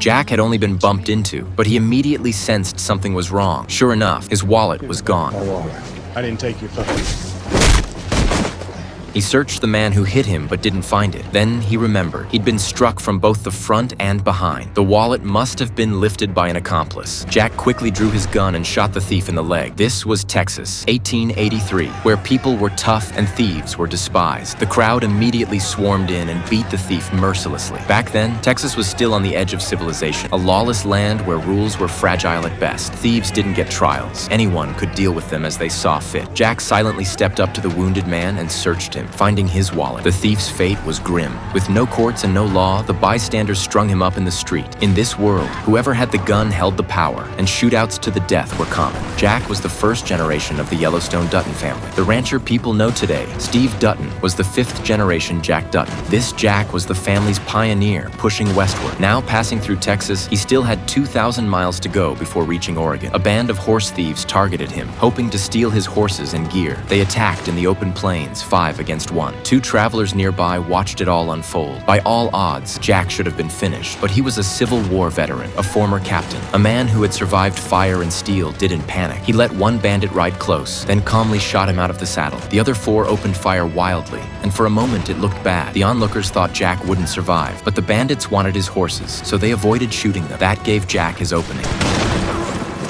Jack had only been bumped into, but he immediately sensed something was wrong. Sure enough, his wallet was gone. My wallet. I didn't take your phone. He searched the man who hit him but didn't find it. Then he remembered. He'd been struck from both the front and behind. The wallet must have been lifted by an accomplice. Jack quickly drew his gun and shot the thief in the leg. This was Texas, 1883, where people were tough and thieves were despised. The crowd immediately swarmed in and beat the thief mercilessly. Back then, Texas was still on the edge of civilization, a lawless land where rules were fragile at best. Thieves didn't get trials. Anyone could deal with them as they saw fit. Jack silently stepped up to the wounded man and searched him, finding his wallet. The thief's fate was grim. With no courts and no law, the bystanders strung him up in the street. In this world, whoever had the gun held the power, and shootouts to the death were common. Jack was the first generation of the Yellowstone Dutton family. The rancher people know today, Steve Dutton, was the fifth generation Jack Dutton. This Jack was the family's pioneer, pushing westward. Now passing through Texas, he still had 2,000 miles to go before reaching Oregon. A band of horse thieves targeted him, hoping to steal his horses and gear. They attacked in the open plains, 5 against 1. 2 travelers nearby watched it all unfold. By all odds, Jack should have been finished, but he was a Civil War veteran, a former captain. A man who had survived fire and steel didn't panic. He let one bandit ride close, then calmly shot him out of the saddle. The other 4 opened fire wildly, and for a moment it looked bad. The onlookers thought Jack wouldn't survive, but the bandits wanted his horses, so they avoided shooting them. That gave Jack his opening.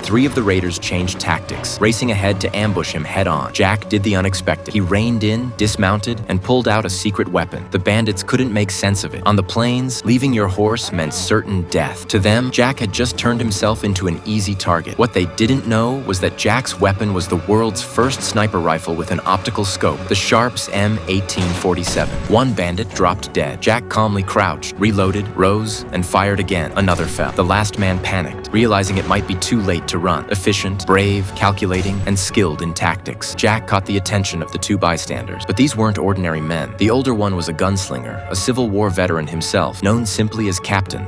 3 of the raiders changed tactics, racing ahead to ambush him head-on. Jack did the unexpected. He reined in, dismounted, and pulled out a secret weapon. The bandits couldn't make sense of it. On the plains, leaving your horse meant certain death. To them, Jack had just turned himself into an easy target. What they didn't know was that Jack's weapon was the world's first sniper rifle with an optical scope, the Sharps M1847. One bandit dropped dead. Jack calmly crouched, reloaded, rose, and fired again. Another fell. The last man panicked, realizing it might be too late to run. Efficient, brave, calculating, and skilled in tactics, Jack caught the attention of the 2 bystanders. But these weren't ordinary men. The older one was a gunslinger, a Civil War veteran himself, known simply as Captain.